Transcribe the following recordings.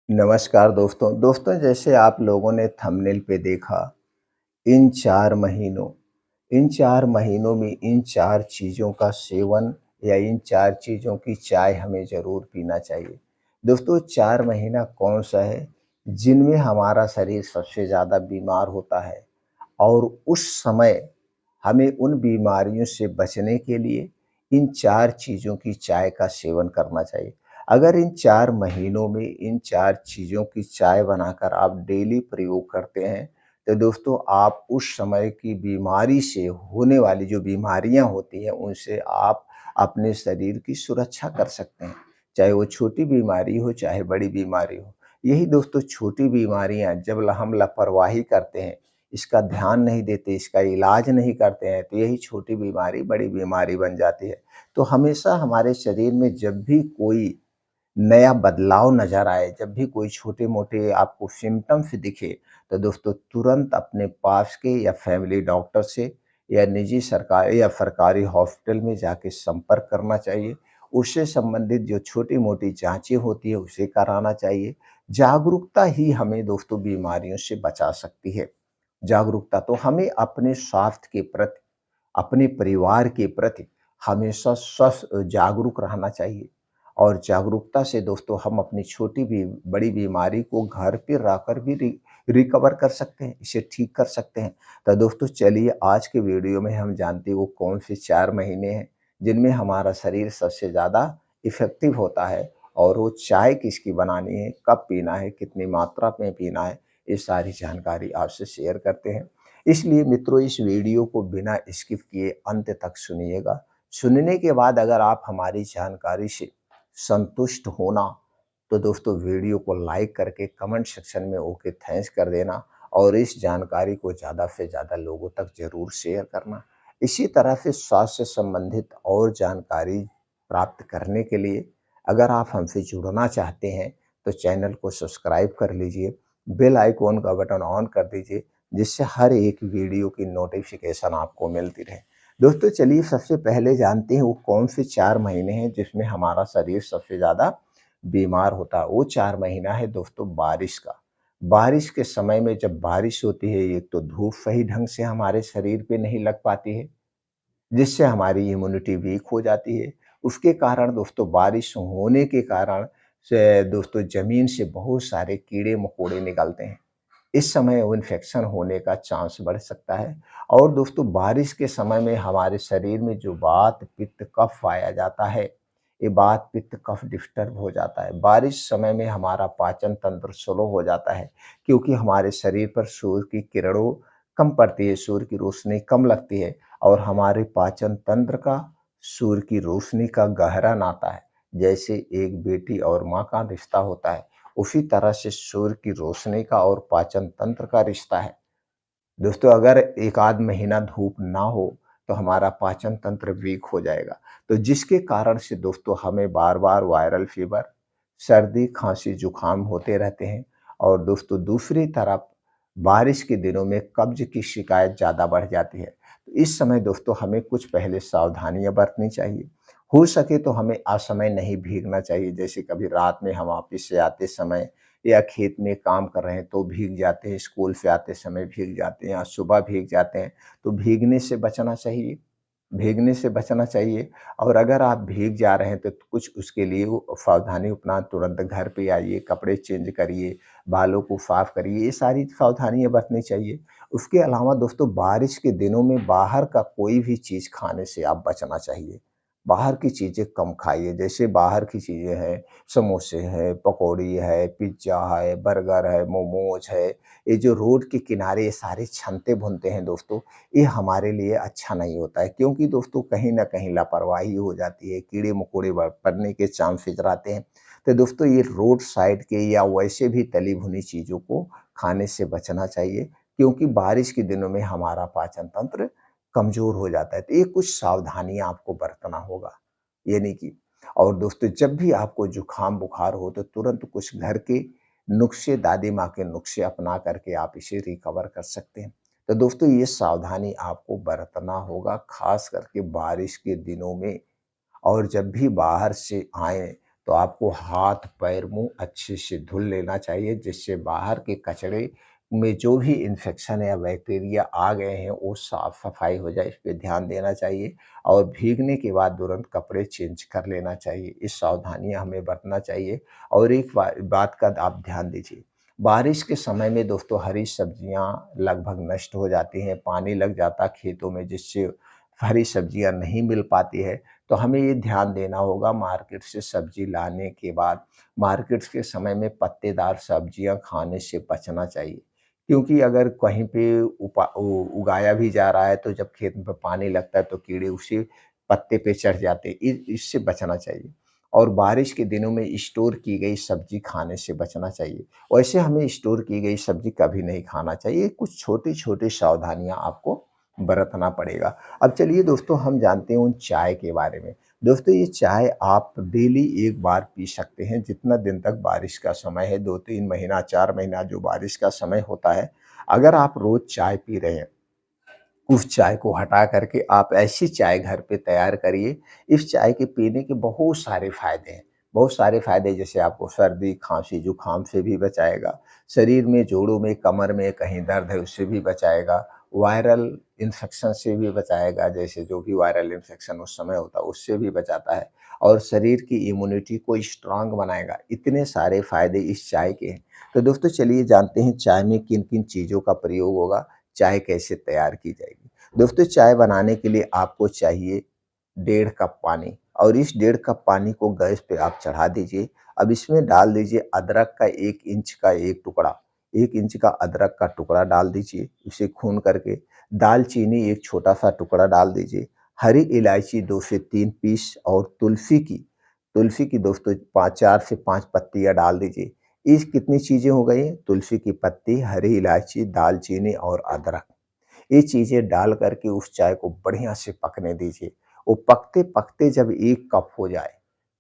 नमस्कार दोस्तों जैसे आप लोगों ने थंबनेल पे देखा इन 4 महीनों इन 4 महीनों में इन 4 चीज़ों का सेवन या इन 4 चीज़ों की चाय हमें ज़रूर पीना चाहिए। दोस्तों 4 महीना कौन-सा है जिनमें हमारा शरीर सबसे ज़्यादा बीमार होता है और उस समय हमें उन बीमारियों से बचने के लिए इन 4 चीज़ों की चाय का सेवन करना चाहिए। अगर इन 4 महीनों में इन 4 चीज़ों की चाय बनाकर आप डेली प्रयोग करते हैं, तो दोस्तों आप उस समय की बीमारी से होने वाली जो बीमारियाँ होती हैं, उनसे आप अपने शरीर की सुरक्षा कर सकते हैं। चाहे वो छोटी बीमारी हो, चाहे बड़ी बीमारी हो। यही दोस्तों छोटी बीमारियाँ जब हम लापरवाही करते हैं, इसका ध्यान नहीं देते, इसका इलाज नहीं करते हैं, तो यही छोटी बीमारी बड़ी बीमारी बन जाती है। तो हमेशा हमारे शरीर में जब भी कोई नया बदलाव नज़र आए, जब भी कोई छोटे-मोटे आपको सिम्पटम्स दिखे, तो दोस्तों तुरंत अपने पास के या फैमिली डॉक्टर से या निजी सरकारी या सरकारी हॉस्पिटल में जाके संपर्क करना चाहिए। उससे संबंधित जो छोटी-मोटी जाँचें होती हैं, उसे कराना चाहिए। जागरूकता ही हमें दोस्तों बीमारियों से बचा सकती है। जागरूकता तो हमें अपने स्वास्थ्य के प्रति, अपने परिवार के प्रति हमेशा जागरूक रहना चाहिए और जागरूकता से दोस्तों हम अपनी छोटी भी बड़ी बीमारी को घर पे रहकर भी रिकवर कर सकते हैं, इसे ठीक कर सकते हैं। तो दोस्तों चलिए आज के वीडियो में हम जानते हैं वो कौन से 4 महीने हैं जिनमें हमारा शरीर सबसे ज़्यादा इफ़ेक्टिव होता है और वो चाय किसकी बनानी है, कब पीना है, कितनी मात्रा में पीना है, ये सारी जानकारी आपसे शेयर करते हैं। इसलिए मित्रों इस वीडियो को बिना स्किप किए अंत तक सुनिएगा। सुनने के बाद अगर आप हमारी जानकारी से संतुष्ट होना, तो दोस्तों वीडियो को लाइक करके कमेंट सेक्शन में ओके थैंक्स कर देना और इस जानकारी को ज़्यादा से ज़्यादा लोगों तक ज़रूर शेयर करना। इसी तरह से स्वास्थ्य से संबंधित और जानकारी प्राप्त करने के लिए अगर आप हमसे जुड़ना चाहते हैं, तो चैनल को सब्सक्राइब कर लीजिए, बेल आइकॉन का बटन ऑन कर दीजिए, जिससे हर एक वीडियो की नोटिफ़िकेशन आपको मिलती रहे। दोस्तों चलिए सबसे पहले जानते हैं वो कौन से 4 महीने हैं जिसमें हमारा शरीर सबसे ज़्यादा बीमार होता है। वो 4 महीना है दोस्तों बारिश का। बारिश के समय में जब बारिश होती है, एक तो धूप सही ढंग से हमारे शरीर पे नहीं लग पाती है, जिससे हमारी इम्यूनिटी वीक हो जाती है। उसके कारण दोस्तों बारिश होने के कारण से दोस्तों ज़मीन से बहुत सारे कीड़े-मकोड़े निकलते हैं। इस समय वो इन्फेक्शन होने का चांस बढ़ सकता है और दोस्तों बारिश के समय में हमारे शरीर में जो वात, पित्त, कफ पाया जाता है, ये वात, पित्त, कफ डिस्टर्ब हो जाता है। बारिश समय में हमारा पाचन तंत्र स्लो हो जाता है क्योंकि हमारे शरीर पर सूर्य की किरणों कम पड़ती है, सूर्य की रोशनी कम लगती है और हमारे पाचन तंत्र का सूर्य की रोशनी का गहरा नाता है। जैसे एक बेटी और माँ का रिश्ता होता है, उसी तरह से सूर्य की रोशनी का और पाचन तंत्र का रिश्ता है। दोस्तों अगर 1 आध महीना धूप ना हो, तो हमारा पाचन तंत्र वीक हो जाएगा। तो जिसके कारण से दोस्तों हमें बार-बार वायरल फीवर, सर्दी, खाँसी, जुकाम होते रहते हैं और दोस्तों दूसरी तरफ बारिश के दिनों में कब्ज़ की शिकायत ज़्यादा बढ़ जाती है। तो इस समय दोस्तों हमें कुछ पहले सावधानियाँ बरतनी चाहिए। हो सके तो हमें असमय नहीं भीगना चाहिए, जैसे कभी रात में हम ऑफ़िस से आते समय या खेत में काम कर रहे हैं तो भीग जाते हैं, स्कूल से आते समय भीग जाते हैं या सुबह भीग जाते हैं, तो भीगने से बचना चाहिए। भीगने से बचना चाहिए और अगर आप भीग जा रहे हैं तो कुछ उसके लिए वो सावधानी अपना तुरंत घर पे आइए, कपड़े चेंज करिए, बालों को साफ करिए, ये सारी सावधानियाँ बरतनी चाहिए। उसके अलावा दोस्तों बारिश के दिनों में बाहर का कोई भी चीज़ खाने से आप बचना चाहिए। बाहर की चीज़ें कम खाइए, जैसे बाहर की चीज़ें हैं, समोसे हैं, पकौड़ी है, पिज़्ज़ा है, बर्गर है, मोमोज़ है, ये जो रोड के किनारे ये सारे छनते-भुनते हैं दोस्तों, ये हमारे लिए अच्छा नहीं होता है क्योंकि दोस्तों कहीं न कहीं लापरवाही हो जाती है, कीड़े-मकोड़े पड़ने के चांसेज़ रहते हैं। तो दोस्तों ये रोड साइड के या वैसे भी तली-भुनी चीज़ों को खाने से बचना चाहिए क्योंकि बारिश के दिनों में हमारा पाचन तंत्र कमज़ोर हो जाता है। तो ये कुछ सावधानियाँ आपको बरतना होगा, यानी कि और दोस्तों जब भी आपको जुकाम-बुखार हो तो तुरंत कुछ घर के नुस्खे, दादी माँ के नुस्खे अपना करके आप इसे रिकवर कर सकते हैं। तो दोस्तों ये सावधानी आपको बरतना होगा, ख़ास करके बारिश के दिनों में और जब भी बाहर से आएँ, तो आपको हाथ, पैर, मुँह अच्छे से धुल लेना चाहिए, जिससे बाहर के कचरे में जो भी इन्फेक्शन या बैक्टीरिया आ गए हैं, वो साफ-सफाई हो जाए, इस पे ध्यान देना चाहिए और भीगने के बाद तुरंत कपड़े चेंज कर लेना चाहिए। ये सावधानियाँ हमें बरतना चाहिए और एक बात का आप ध्यान दीजिए, बारिश के समय में दोस्तों हरी सब्जियाँ लगभग नष्ट हो जाती हैं, पानी लग जाता है खेतों में, जिससे हरी सब्जियाँ नहीं मिल पाती है। तो हमें ये ध्यान देना होगा मार्केट से सब्जी लाने के बाद, मार्केट के समय में पत्तेदार सब्जियाँ खाने से बचना चाहिए। क्योंकि अगर कहीं पे उगाया भी जा रहा है, तो जब खेत में पानी लगता है तो कीड़े उसी पत्ते पे चढ़ जाते हैं। इससे बचना चाहिए और बारिश के दिनों में स्टोर की गई सब्जी खाने से बचना चाहिए। वैसे हमें स्टोर की गई सब्जी कभी नहीं खाना चाहिए। कुछ छोटी-छोटी सावधानियाँ आपको बरतना पड़ेगा। अब चलिए दोस्तों, हम जानते हैं उन चाय के बारे में। दोस्तों, ये चाय आप डेली एक बार पी सकते हैं, जितना दिन तक बारिश का समय है, 2-3 महीना, 4 महीना जो बारिश का समय होता है, अगर आप रोज़ चाय पी रहे हैं, उस चाय को हटा करके आप ऐसी चाय घर पे तैयार करिए। इस चाय के पीने के बहुत सारे फ़ायदे हैं। बहुत सारे फ़ायदे, जैसे आपको सर्दी, खाँसी, जुकाम से भी बचाएगा। शरीर में, जोड़ों में, कमर में कहीं दर्द है उससे भी बचाएगा। वायरल इन्फेक्शन से भी बचाएगा, जैसे जो भी वायरल इन्फेक्शन उस समय होता है उससे भी बचाता है और शरीर की इम्यूनिटी को स्ट्रॉन्ग बनाएगा। इतने सारे फ़ायदे इस चाय के हैं। तो दोस्तों, चलिए जानते हैं चाय में किन-किन चीज़ों का प्रयोग होगा, चाय कैसे तैयार की जाएगी। दोस्तों, चाय बनाने के लिए आपको चाहिए 1.5 कप पानी और इस 1.5 कप पानी को गैस पे आप चढ़ा दीजिए। अब इसमें डाल दीजिए अदरक का 1 इंच का एक टुकड़ा, 1 इंच का अदरक का टुकड़ा डाल दीजिए, इसे खून करके। दालचीनी एक छोटा-सा टुकड़ा डाल दीजिए। हरी इलायची 2 से 3 पीस और तुलसी की दोस्तों 5 4 से 5 पत्तियाँ डाल दीजिए। इस कितनी चीज़ें हो गई हैं, तुलसी की पत्ती, हरी इलायची, दालचीनी और अदरक। ये चीज़ें डाल करके उस चाय को बढ़िया से पकने दीजिए। वो पकते-पकते जब 1 कप हो जाए,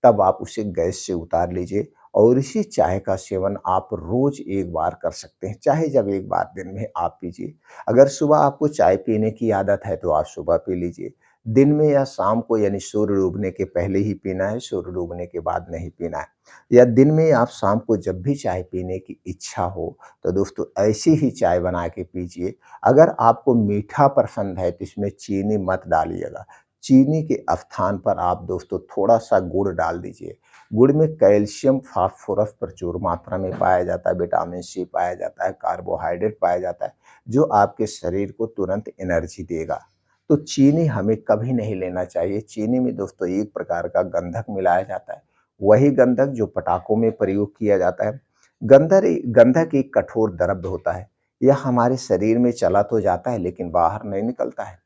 तब आप उसे गैस से उतार लीजिए और इसी चाय का सेवन आप रोज़ 1 बार कर सकते हैं, चाहे जब 1 बार दिन में आप पीजिए। अगर सुबह आपको चाय पीने की आदत है, तो आप सुबह पी लीजिए। दिन में या शाम को, यानी सूर्य डूबने के पहले ही पीना है, सूर्य डूबने के बाद नहीं पीना है। या दिन में आप शाम को जब भी चाय पीने की इच्छा हो, तो दोस्तों ऐसी ही चाय बना के पीजिए। अगर आपको मीठा पसंद है, तो इसमें चीनी मत डालिएगा। चीनी के स्थान पर आप दोस्तों थोड़ा-सा गुड़ डाल दीजिए। गुड़ में कैल्शियम, फास्फोरस प्रचुर मात्रा में पाया जाता है, विटामिन सी पाया जाता है, कार्बोहाइड्रेट पाया जाता है, जो आपके शरीर को तुरंत एनर्जी देगा। तो चीनी हमें कभी नहीं लेना चाहिए। चीनी में दोस्तों एक प्रकार का गंधक मिलाया जाता है, वही गंधक जो पटाखों में प्रयोग किया जाता है। गंधक एक कठोर द्रव्य होता है। यह हमारे शरीर में चला तो जाता है, लेकिन बाहर नहीं निकलता है।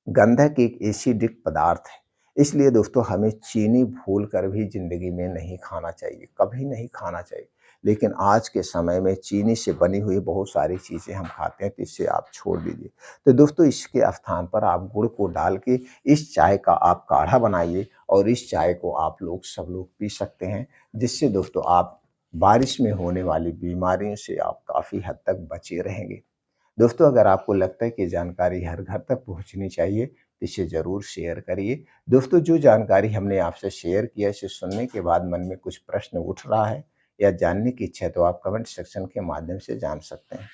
गंधक एक एसिडिक पदार्थ है। इसलिए दोस्तों हमें चीनी भूल कर भी ज़िंदगी में नहीं खाना चाहिए, कभी नहीं खाना चाहिए। लेकिन आज के समय में चीनी से बनी हुई बहुत सारी चीज़ें हम खाते हैं, तो इससे आप छोड़ दीजिए। तो दोस्तों, इसके स्थान पर आप गुड़ को डाल के इस चाय का आप काढ़ा बनाइए और इस चाय को आप लोग सब लोग पी सकते हैं, जिससे दोस्तों आप बारिश में होने वाली बीमारियों से आप काफ़ी हद तक बचे रहेंगे। दोस्तों, अगर आपको लगता है कि जानकारी हर घर तक पहुंचनी चाहिए, तो इसे ज़रूर शेयर करिए। दोस्तों, जो जानकारी हमने आपसे शेयर किया, इसे सुनने के बाद मन में कुछ प्रश्न उठ रहा है या जानने की इच्छा है, तो आप कमेंट सेक्शन के माध्यम से जान सकते हैं।